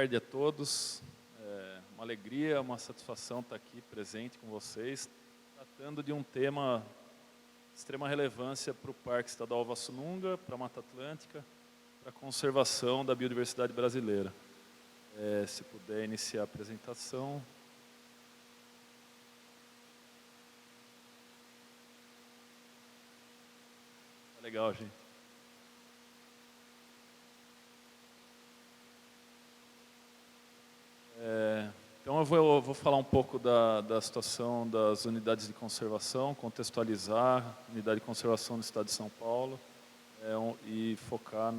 tarde a todos. Uma alegria, uma satisfação estar aqui presente com vocês, tratando de um tema de extrema relevância para o Parque Estadual Vassununga, para a Mata Atlântica, para a conservação da biodiversidade brasileira. Se puder iniciar a apresentação. Tá legal, gente. Então eu vou falar um pouco da situação das unidades de conservação, contextualizar a unidade de conservação do Estado de São Paulo e focar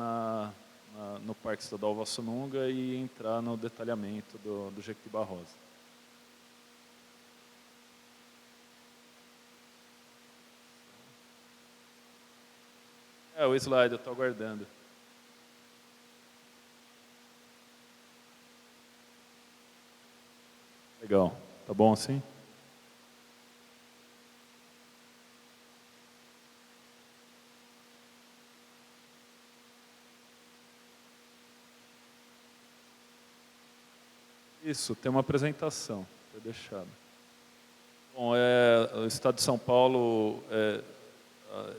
no Parque Estadual Vassununga e entrar no detalhamento do Jequitibá Rosa. O slide, eu estou aguardando. Legal. Tá bom assim? Isso, tem uma apresentação. Foi deixado. Bom, o Estado de São Paulo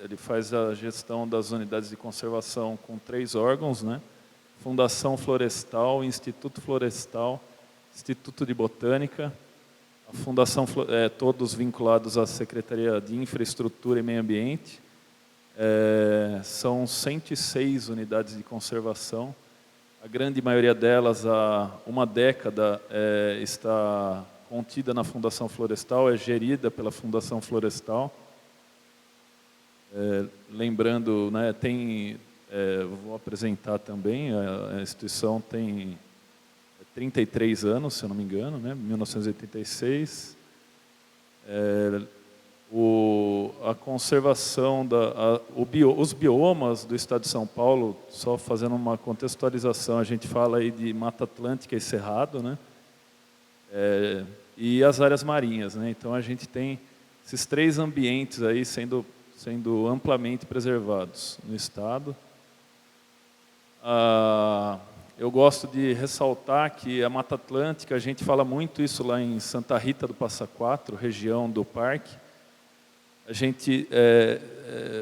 ele faz a gestão das unidades de conservação com 3 órgãos, né? Fundação Florestal, Instituto Florestal, Instituto de Botânica, a Fundação, todos vinculados à Secretaria de Infraestrutura e Meio Ambiente. São 106 unidades de conservação. A grande maioria delas, há uma década, está contida na Fundação Florestal, é gerida pela Fundação Florestal. Lembrando, né, vou apresentar também, a instituição tem 33 anos, se eu não me engano, né? 1986. A conservação, os biomas do Estado de São Paulo, só fazendo uma contextualização, a gente fala aí de Mata Atlântica e Cerrado, né? E as áreas marinhas, né? Então a gente tem esses 3 ambientes aí sendo amplamente preservados no Estado. Eu gosto de ressaltar que a Mata Atlântica, a gente fala muito isso lá em Santa Rita do Passa Quatro, região do parque. A gente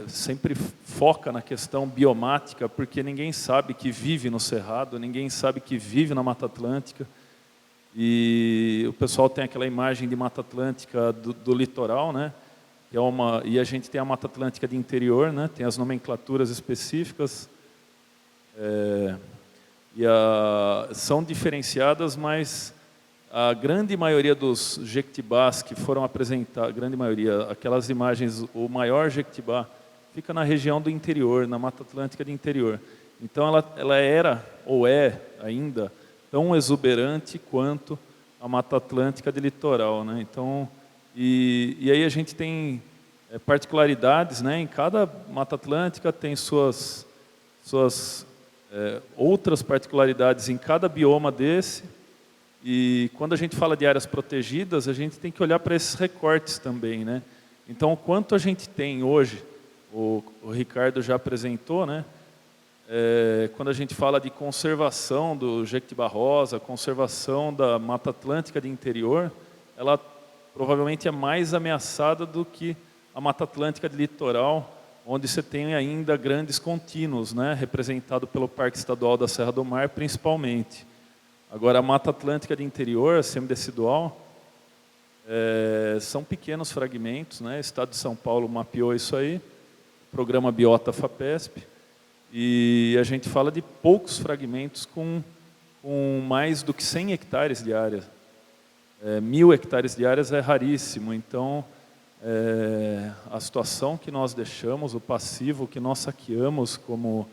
sempre foca na questão biomática, porque ninguém sabe que vive no Cerrado, ninguém sabe que vive na Mata Atlântica. E o pessoal tem aquela imagem de Mata Atlântica do litoral, né? E a gente tem a Mata Atlântica de interior, né? Tem as nomenclaturas específicas. São diferenciadas, mas a grande maioria dos jequitibás que foram apresentados, grande maioria, aquelas imagens, o maior jequitibá fica na região do interior, na Mata Atlântica de interior. Então ela era, ou é ainda, tão exuberante quanto a Mata Atlântica de litoral, né? Então, e aí a gente tem particularidades, né? Em cada Mata Atlântica tem suas outras particularidades em cada bioma desse, e quando a gente fala de áreas protegidas, a gente tem que olhar para esses recortes também, né? Então, o quanto a gente tem hoje, o Ricardo já apresentou, né? Quando a gente fala de conservação do Jequitibá Rosa, conservação da Mata Atlântica de interior, ela provavelmente é mais ameaçada do que a Mata Atlântica de litoral, onde você tem ainda grandes contínuos, né, representado pelo Parque Estadual da Serra do Mar, principalmente. Agora, a Mata Atlântica de interior, a semidecidual, são pequenos fragmentos, né? O Estado de São Paulo mapeou isso aí, programa Biota FAPESP, e a gente fala de poucos fragmentos com mais do que 100 hectares de área. 1.000 hectares de áreas é raríssimo, então a situação que nós deixamos, o passivo que nós saqueamos, como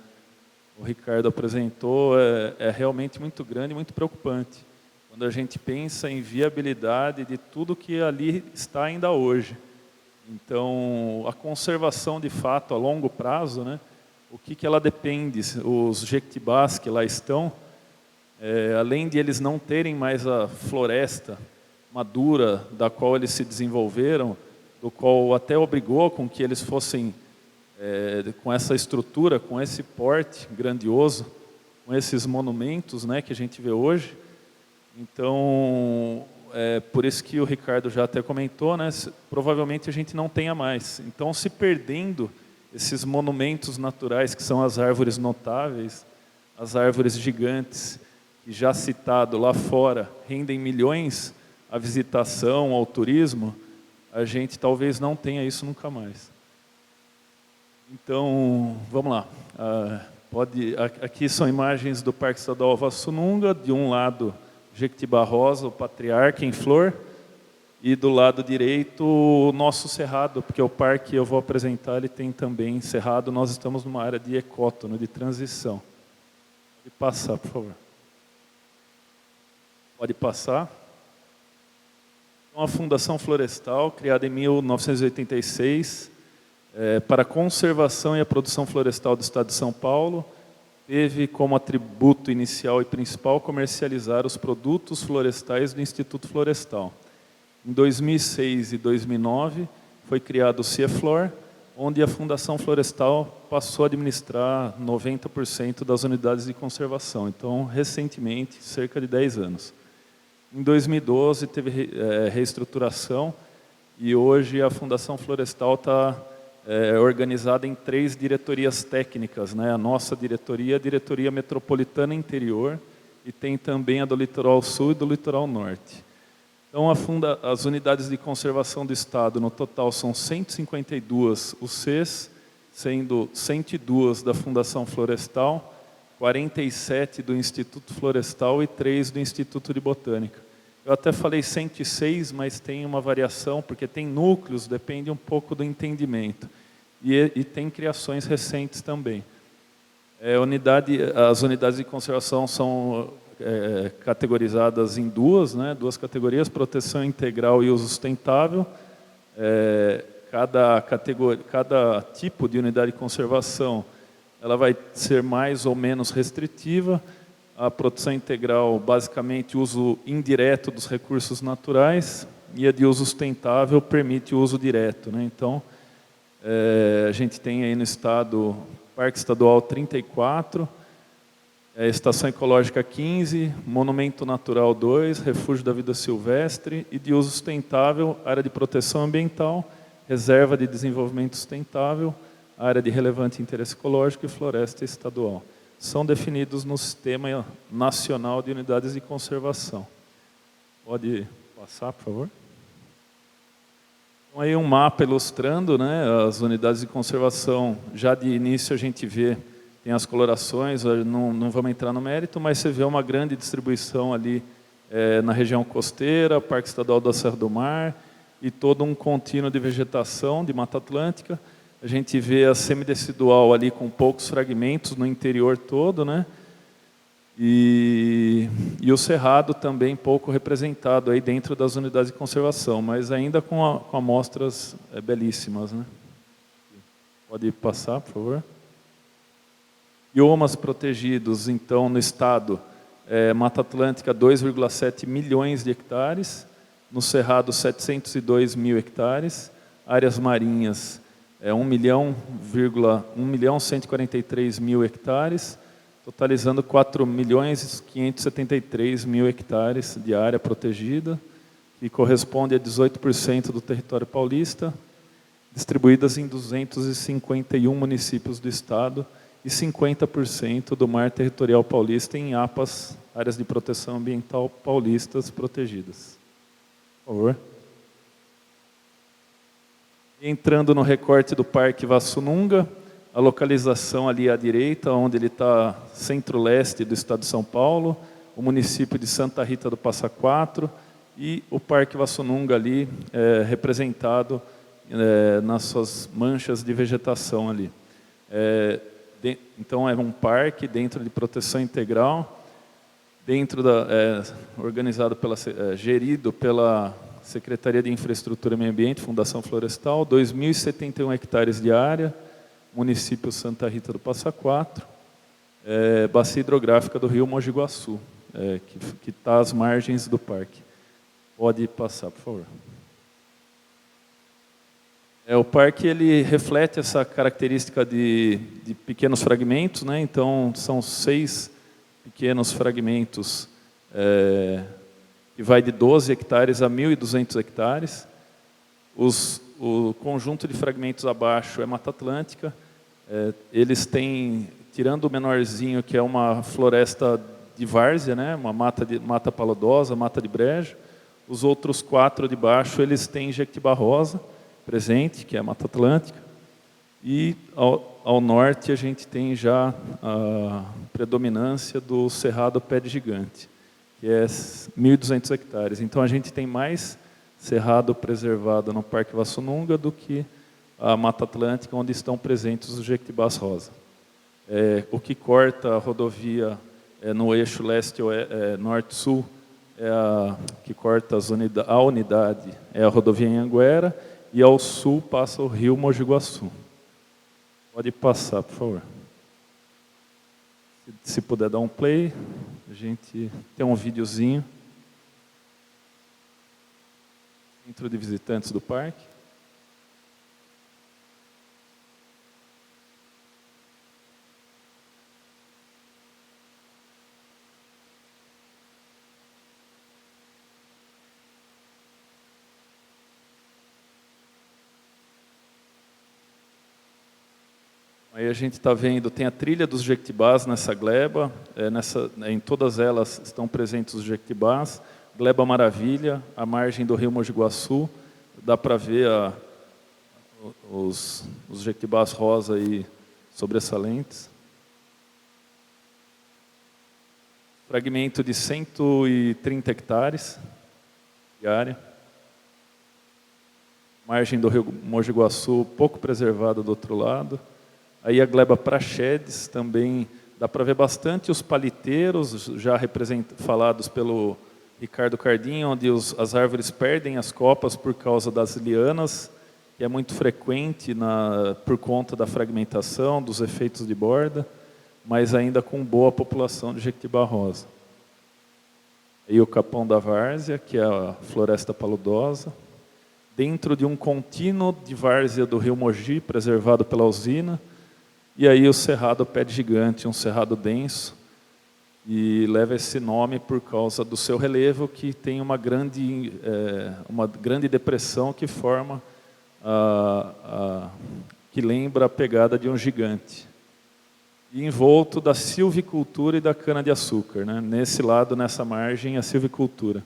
o Ricardo apresentou, é realmente muito grande e muito preocupante. Quando a gente pensa em viabilidade de tudo que ali está ainda hoje. Então, a conservação de fato a longo prazo, né, o que ela depende, os jequitibás que lá estão, além de eles não terem mais a floresta madura da qual eles se desenvolveram, do qual até obrigou com que eles fossem com essa estrutura, com esse porte grandioso, com esses monumentos, né, que a gente vê hoje. Então, por isso que o Ricardo já até comentou, né, provavelmente a gente não tenha mais. Então, se perdendo esses monumentos naturais, que são as árvores notáveis, as árvores gigantes, que já citado lá fora, rendem milhões à visitação, ao turismo, a gente talvez não tenha isso nunca mais. Então, vamos lá. Aqui são imagens do Parque Estadual Vassununga, de um lado Jequitibá Rosa, o Patriarca em flor, e do lado direito o nosso cerrado, porque o parque eu vou apresentar, ele tem também cerrado, nós estamos numa área de ecótono, de transição. Pode passar, por favor. Pode passar. Então, a Fundação Florestal, criada em 1986, para a conservação e a produção florestal do Estado de São Paulo, teve como atributo inicial e principal comercializar os produtos florestais do Instituto Florestal. Em 2006 e 2009, foi criado o CIEFLOR, onde a Fundação Florestal passou a administrar 90% das unidades de conservação. Então, recentemente, cerca de 10 anos. Em 2012, teve reestruturação e hoje a Fundação Florestal está organizada em 3 diretorias técnicas, né? A nossa diretoria, a Diretoria Metropolitana Interior, e tem também a do Litoral Sul e do Litoral Norte. Então, as unidades de conservação do Estado, no total, são 152 UCs, sendo 102 da Fundação Florestal, 47 do Instituto Florestal e 3 do Instituto de Botânica. Eu até falei 106, mas tem uma variação, porque tem núcleos, depende um pouco do entendimento. E tem criações recentes também. As unidades de conservação são categorizadas em duas categorias, proteção integral e uso sustentável. Cada tipo de unidade de conservação ela vai ser mais ou menos restritiva. A proteção integral, basicamente, uso indireto dos recursos naturais, e a de uso sustentável permite o uso direto, né? Então, a gente tem aí no estado, Parque Estadual 34, Estação Ecológica 15, Monumento Natural 2, Refúgio da Vida Silvestre, e de uso sustentável, Área de Proteção Ambiental, Reserva de Desenvolvimento Sustentável, Área de Relevante Interesse Ecológico e Floresta Estadual. São definidos no Sistema Nacional de Unidades de Conservação. Pode passar, por favor? Então, aí um mapa ilustrando, né, as unidades de conservação. Já de início a gente vê, tem as colorações, não vamos entrar no mérito, mas você vê uma grande distribuição ali na região costeira, Parque Estadual da Serra do Mar, e todo um contínuo de vegetação de Mata Atlântica. A gente vê a semidecidual ali com poucos fragmentos no interior todo, né? E o cerrado também pouco representado aí dentro das unidades de conservação, mas ainda com amostras belíssimas, né? Pode passar, por favor. Biomas protegidos, então, no estado, Mata Atlântica 2,7 milhões de hectares, no cerrado 702 mil hectares, áreas marinhas 1.143.000 hectares, totalizando 4.573.000 hectares de área protegida, que corresponde a 18% do território paulista, distribuídas em 251 municípios do estado e 50% do mar territorial paulista em APAs, áreas de proteção ambiental paulistas protegidas. Por favor. Entrando no recorte do Parque Vassununga, a localização ali à direita, onde ele está centro-leste do estado de São Paulo, o município de Santa Rita do Passa Quatro e o Parque Vassununga ali representado nas suas manchas de vegetação ali. Então é um parque dentro de proteção integral, gerido pela Secretaria de Infraestrutura e Meio Ambiente, Fundação Florestal, 2.071 hectares de área, município Santa Rita do Passa Quatro, bacia hidrográfica do rio Mogi Guaçu, que está às margens do parque. Pode passar, por favor. O parque ele reflete essa característica de pequenos fragmentos, né? Então são 6 pequenos fragmentos que vai de 12 hectares a 1.200 hectares. O conjunto de fragmentos abaixo é Mata Atlântica. Eles têm, tirando o menorzinho, que é uma floresta de várzea, né? Uma mata paludosa, mata de brejo. Os outros 4 de baixo, eles têm Jequitibá rosa presente, que é a Mata Atlântica. E ao norte a gente tem já a predominância do Cerrado Pé de Gigante, que é 1.200 hectares. Então a gente tem mais cerrado preservado no Parque Vassununga do que a Mata Atlântica, onde estão presentes os jequitibás rosa. O que corta a rodovia no eixo norte-sul, que corta a unidade, é a rodovia Anhanguera, e ao sul passa o rio Mogi Guaçu. Pode passar, por favor. Se puder dar um play, a gente tem um videozinho. Centro de visitantes do parque. Aí a gente está vendo, tem a trilha dos jequitibás nessa gleba, em todas elas estão presentes os jequitibás, gleba Maravilha, a margem do rio Mogi Guaçu, dá para ver os jequitibás rosa aí sobressalentes. Fragmento de 130 hectares de área. Margem do rio Mogi Guaçu, pouco preservada do outro lado. Aí a gleba Praxedes também dá para ver bastante os paliteiros, já falados pelo Ricardo Cardim, onde as árvores perdem as copas por causa das lianas, que é muito frequente por conta da fragmentação, dos efeitos de borda, mas ainda com boa população de jequitibá rosa. Aí o Capão da Várzea, que é a floresta paludosa, dentro de um contínuo de várzea do rio Mogi, preservado pela usina. E aí o Cerrado Pé de Gigante, um cerrado denso, e leva esse nome por causa do seu relevo, que tem uma grande depressão que forma, que lembra a pegada de um gigante. E envolto da silvicultura e da cana-de-açúcar, né? Nesse lado, nessa margem, a silvicultura.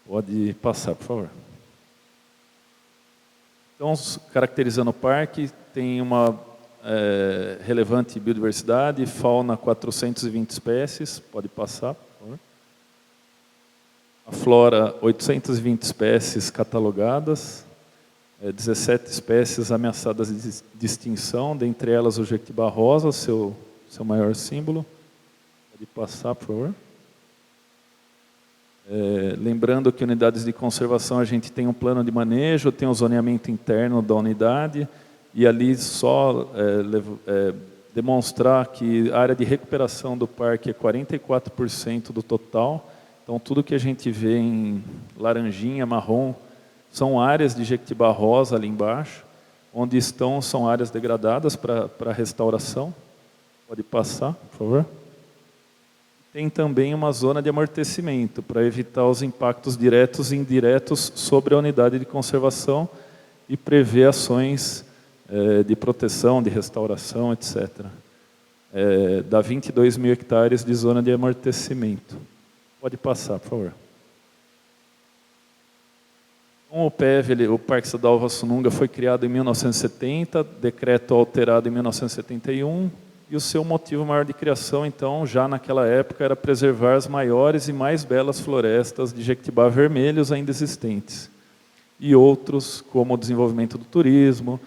Pode passar, por favor. Então, caracterizando o parque, tem uma relevante biodiversidade, fauna 420 espécies, pode passar, por favor. A flora, 820 espécies catalogadas, 17 espécies ameaçadas de extinção, dentre elas o jequitibá rosa, seu maior símbolo. Pode passar, por favor. Lembrando que unidades de conservação a gente tem um plano de manejo, tem o zoneamento interno da unidade, e ali só demonstrar que a área de recuperação do parque é 44% do total. Então tudo que a gente vê em laranjinha, marrom, são áreas de jequitibá rosa ali embaixo, onde são áreas degradadas para restauração. Pode passar, por favor. Tem também uma zona de amortecimento, para evitar os impactos diretos e indiretos sobre a unidade de conservação e prever ações de proteção, de restauração, etc. Dá 22 mil hectares de zona de amortecimento. Pode passar, por favor. O PEV, o Parque Estadual Vassununga, foi criado em 1970, decreto alterado em 1971, e o seu motivo maior de criação, então, já naquela época, era preservar as maiores e mais belas florestas de jequitibá vermelhos ainda existentes. E outros, como o desenvolvimento do turismo,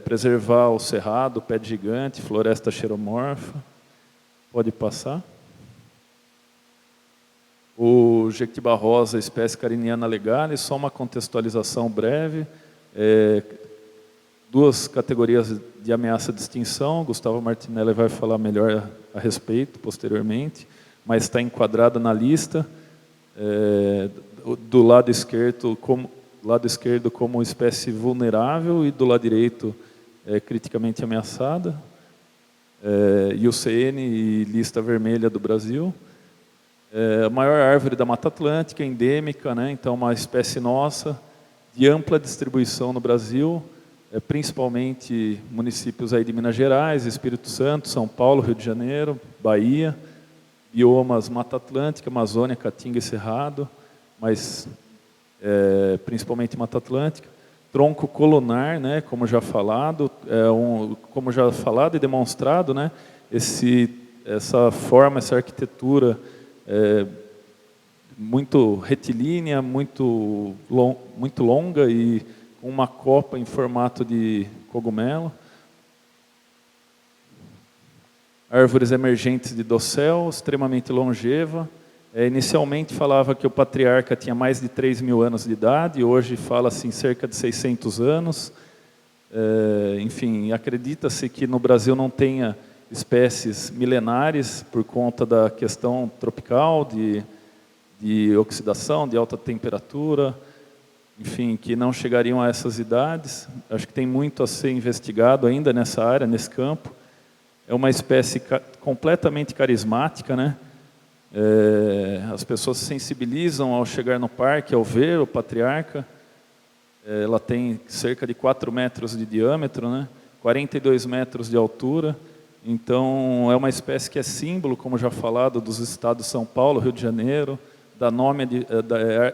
preservar o cerrado, pé de gigante, floresta xeromorfa. Pode passar. O jequitibá rosa, espécie cariniana legalis, só uma contextualização breve. Duas categorias de ameaça de extinção, Gustavo Martinelli vai falar melhor a respeito posteriormente, mas está enquadrada na lista, do lado esquerdo como espécie vulnerável e do lado direito criticamente ameaçada. IUCN e lista vermelha do Brasil. A maior árvore da Mata Atlântica, endêmica, né? Então uma espécie nossa, de ampla distribuição no Brasil, principalmente municípios aí de Minas Gerais, Espírito Santo, São Paulo, Rio de Janeiro, Bahia, biomas Mata Atlântica, Amazônia, Caatinga e Cerrado, mas principalmente Mata Atlântica. Tronco colunar, né, como já falado, e demonstrado, né, essa forma, essa arquitetura muito retilínea, muito longa e com uma copa em formato de cogumelo. Árvores emergentes de dossel, extremamente longeva. Inicialmente falava que o patriarca tinha mais de 3.000 anos de idade, hoje fala-se em cerca de 600 anos. Enfim, acredita-se que no Brasil não tenha espécies milenares por conta da questão tropical, de oxidação, de alta temperatura, enfim, que não chegariam a essas idades. Acho que tem muito a ser investigado ainda nessa área, nesse campo. É uma espécie completamente carismática, né? As pessoas se sensibilizam ao chegar no parque, ao ver o patriarca. Ela tem cerca de 4 metros de diâmetro, né? 42 metros de altura. Então, é uma espécie que é símbolo, como já falado, dos estados de São Paulo, Rio de Janeiro,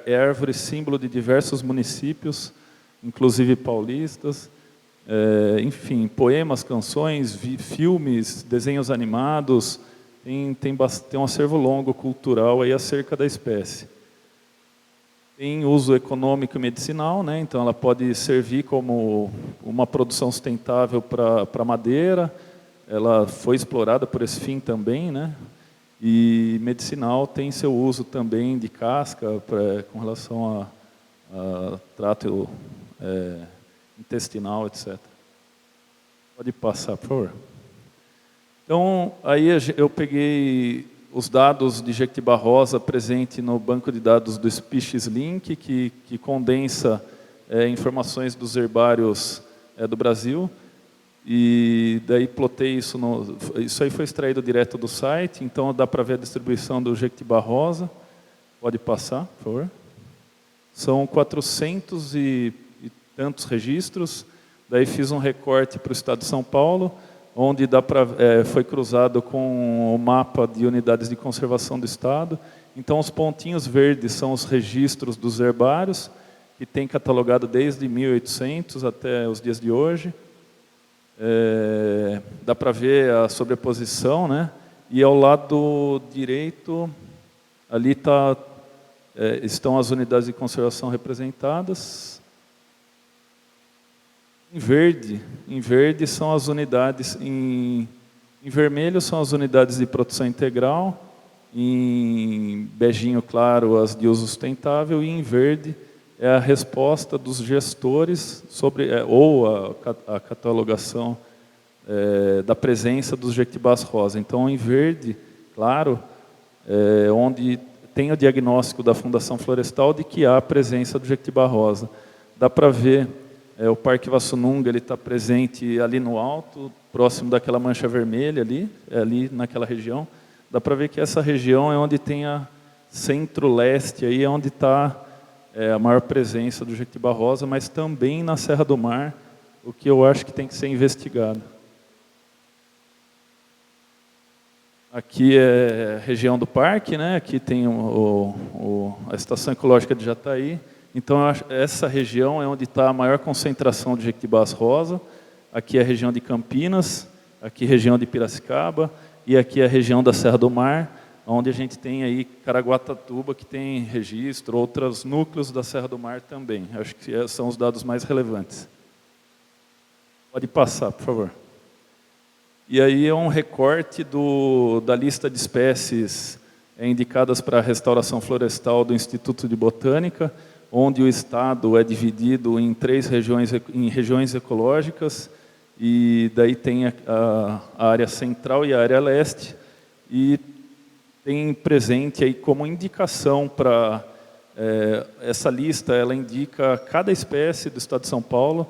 é árvore símbolo de diversos municípios, inclusive paulistas. Enfim, poemas, canções, filmes, desenhos animados, tem um acervo longo cultural aí acerca da espécie. Tem uso econômico e medicinal, né? Então ela pode servir como uma produção sustentável para madeira, ela foi explorada por esse fim também, né? E medicinal tem seu uso também de casca com relação a trato intestinal, etc. Pode passar, por favor. Então, aí eu peguei os dados de Jequitibá rosa presente no banco de dados do Species Link, que condensa informações dos herbários do Brasil. E daí plotei isso, isso aí foi extraído direto do site, então dá para ver a distribuição do Jequitibá rosa. Pode passar, por favor. São 400 e tantos registros. Daí fiz um recorte para o estado de São Paulo, onde foi cruzado com o mapa de unidades de conservação do estado. Então os pontinhos verdes são os registros dos herbários, que tem catalogado desde 1800 até os dias de hoje. Dá para ver a sobreposição, né? E ao lado direito, ali estão as unidades de conservação representadas. Em verde são as unidades, em vermelho são as unidades de produção integral, em beijinho claro as de uso sustentável, e em verde é a resposta dos gestores sobre, ou a catalogação da presença dos Jequitibás rosa. Então, em verde, claro, onde tem o diagnóstico da Fundação Florestal de que há a presença do Jequitibá rosa. Dá para ver, o Parque Vassununga está presente ali no alto, próximo daquela mancha vermelha ali naquela região. Dá para ver que essa região é onde tem a centro-leste, aí é onde está a maior presença do Jequitibá rosa, mas também na Serra do Mar, o que eu acho que tem que ser investigado. Aqui é a região do parque, né? Aqui tem a Estação Ecológica de Jataí. Então, essa região é onde está a maior concentração de Jequitibás rosa. Aqui é a região de Campinas, aqui é a região de Piracicaba, e aqui é a região da Serra do Mar, onde a gente tem aí Caraguatatuba, que tem registro, outros núcleos da Serra do Mar também. Acho que são os dados mais relevantes. Pode passar, por favor. E aí é um recorte da lista de espécies indicadas para a restauração florestal do Instituto de Botânica, onde o estado é dividido em 3 regiões, em regiões ecológicas, e daí tem a área central e a área leste, e tem presente aí como indicação para essa lista, ela indica cada espécie do estado de São Paulo,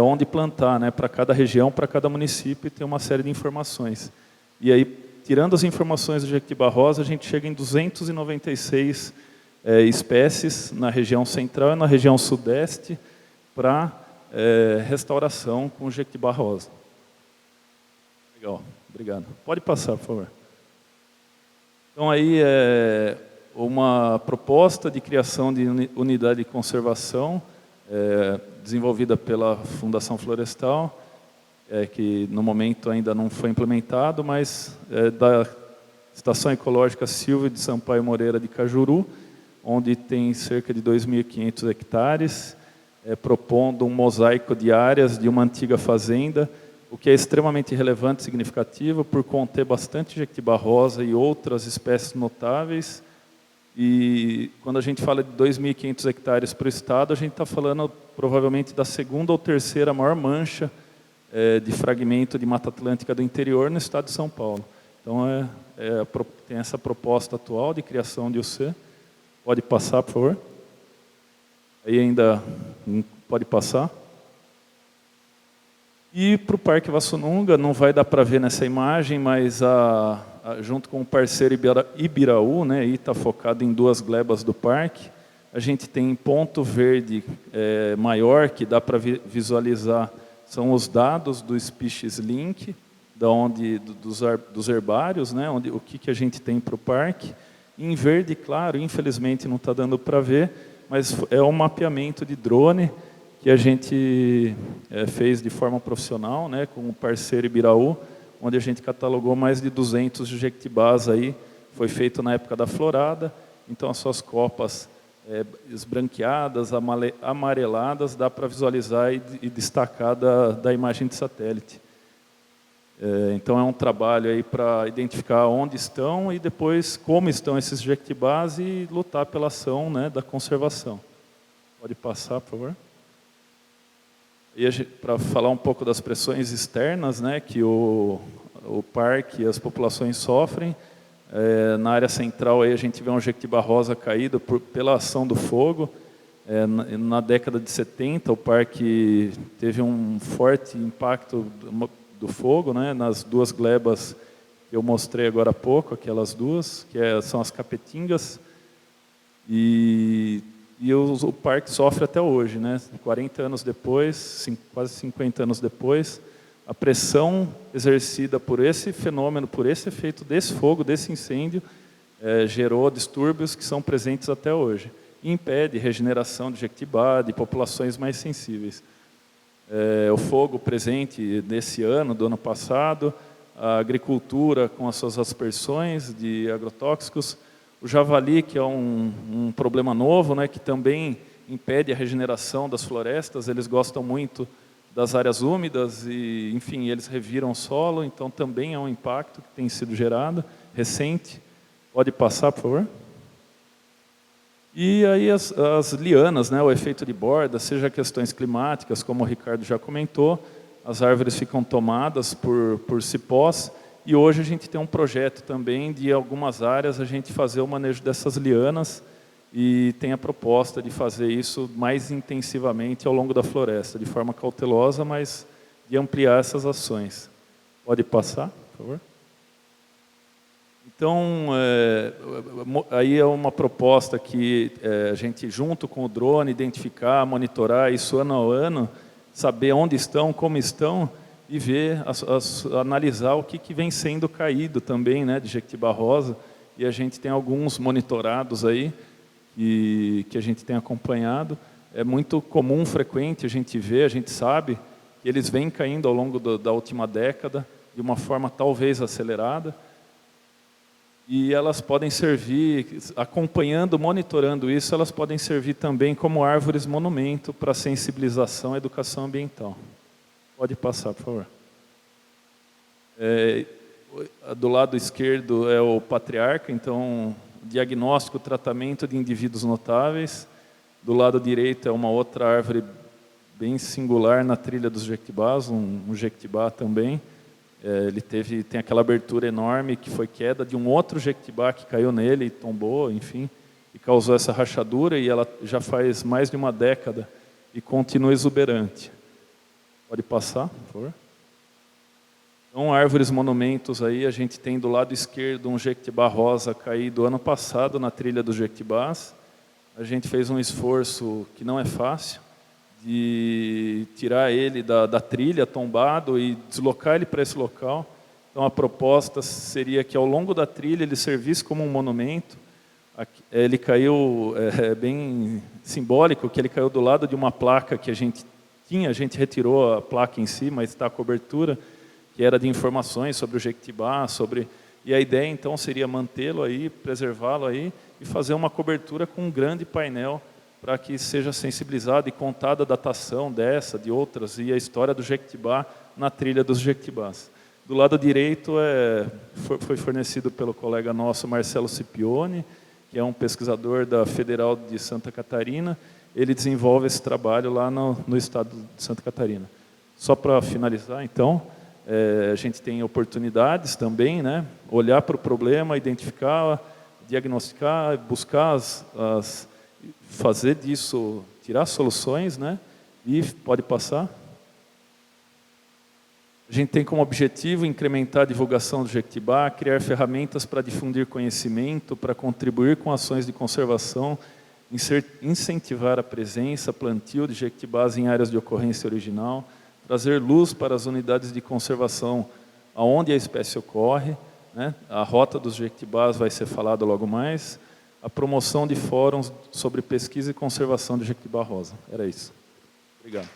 onde plantar, né, para cada região, para cada município, e tem uma série de informações. E aí, tirando as informações do Jequitibá rosa, a gente chega em 296 espécies na região central e na região sudeste para restauração com o Jequitibá rosa. Legal, obrigado. Pode passar, por favor. Então aí é uma proposta de criação de unidade de conservação desenvolvida pela Fundação Florestal, que no momento ainda não foi implementado, mas da Estação Ecológica Silvio de Sampaio Moreira de Cajuru, onde tem cerca de 2.500 hectares, propondo um mosaico de áreas de uma antiga fazenda, o que é extremamente relevante e significativo por conter bastante Jequitibá rosa e outras espécies notáveis. E quando a gente fala de 2.500 hectares para o estado, a gente está falando provavelmente da segunda ou terceira maior mancha de fragmento de Mata Atlântica do interior no estado de São Paulo. Então, tem essa proposta atual de criação de UC. Pode passar, por favor. Aí ainda pode passar. E para o Parque Vassununga, não vai dar para ver nessa imagem, mas junto com o parceiro Ibiraú, né, aí está focado em 2 glebas do parque, a gente tem ponto verde maior, que dá para visualizar, são os dados do Species Link, dos herbários, né, o que a gente tem para o parque. Em verde, claro, infelizmente não está dando para ver, mas é um mapeamento de drone, que a gente fez de forma profissional, né, com o parceiro Ibiraú, onde a gente catalogou mais de 200 jequitibás aí. Foi feito na época da florada, então as suas copas esbranqueadas, amareladas, dá para visualizar e destacar da imagem de satélite. Então é um trabalho aí para identificar onde estão e depois como estão esses jequitibás e lutar pela ação, né, da conservação. Pode passar, por favor. E para falar um pouco das pressões externas, né, que o parque e as populações sofrem, na área central aí a gente vê um Jequitibá rosa caído pela ação do fogo. Na década de 70, o parque teve um forte impacto do fogo, né, nas 2 glebas que eu mostrei agora há pouco, aquelas 2, que são as capetingas. E o parque sofre até hoje, né? 40 anos depois, quase 50 anos depois, a pressão exercida por esse fenômeno, por esse efeito desse fogo, desse incêndio, gerou distúrbios que são presentes até hoje. E impede regeneração de Jequitibá, de populações mais sensíveis. O fogo presente nesse ano, do ano passado, a agricultura com as suas aspersões de agrotóxicos, o javali, que é um problema novo, né, que também impede a regeneração das florestas. Eles gostam muito das áreas úmidas e, enfim, eles reviram o solo, então também é um impacto que tem sido gerado, recente. Pode passar, por favor. E aí as lianas, né, o efeito de borda, seja questões climáticas, como o Ricardo já comentou, as árvores ficam tomadas por cipós. E hoje a gente tem um projeto também de algumas áreas a gente fazer o manejo dessas lianas e tem a proposta de fazer isso mais intensivamente ao longo da floresta, de forma cautelosa, mas de ampliar essas ações. Pode passar, por favor? Então, aí é uma proposta que a gente, junto com o drone, identificar, monitorar isso ano a ano, saber onde estão, como estão, e ver, analisar o que vem sendo caído também, né, de Jequitibá rosa. E a gente tem alguns monitorados aí, que a gente tem acompanhado. É muito comum, frequente, a gente vê, a gente sabe que eles vêm caindo ao longo da última década, de uma forma talvez acelerada. E elas podem servir, acompanhando, monitorando isso, elas podem servir também como árvores monumento para sensibilização e educação ambiental. Pode passar, por favor. Do lado esquerdo é o patriarca, então, diagnóstico, tratamento de indivíduos notáveis. Do lado direito é uma outra árvore bem singular na trilha dos Jequitibás, um Jequitibá também. Ele tem aquela abertura enorme que foi queda de um outro Jequitibá que caiu nele e tombou, enfim, e causou essa rachadura, e ela já faz mais de uma década e continua exuberante. Pode passar, por favor. Então, árvores monumentos aí, a gente tem do lado esquerdo um jequitibá rosa caído ano passado na trilha dos jequitibás. A gente fez um esforço que não é fácil, de tirar ele da trilha, tombado, e deslocar ele para esse local. Então, a proposta seria que ao longo da trilha ele servisse como um monumento. Ele caiu, bem simbólico, que ele caiu do lado de uma placa que a gente retirou a placa em si, mas está a cobertura, que era de informações sobre o jequitibá, e a ideia então seria mantê-lo aí, preservá-lo aí, e fazer uma cobertura com um grande painel para que seja sensibilizado e contada a datação dessa, de outras, e a história do jequitibá na trilha dos jequitibás. Do lado direito foi fornecido pelo colega nosso, Marcelo Scipione, que é um pesquisador da Federal de Santa Catarina. Ele desenvolve esse trabalho lá no estado de Santa Catarina. Só para finalizar, então, a gente tem oportunidades também, né? Olhar para o problema, identificar, diagnosticar, buscar fazer disso, tirar soluções, né? E pode passar. A gente tem como objetivo incrementar a divulgação do jequitibá, criar ferramentas para difundir conhecimento, para contribuir com ações de conservação, incentivar a presença, plantio de jequitibás em áreas de ocorrência original, trazer luz para as unidades de conservação aonde a espécie ocorre, né? A rota dos jequitibás vai ser falada logo mais, a promoção de fóruns sobre pesquisa e conservação do jequitibá rosa. Era isso. Obrigado.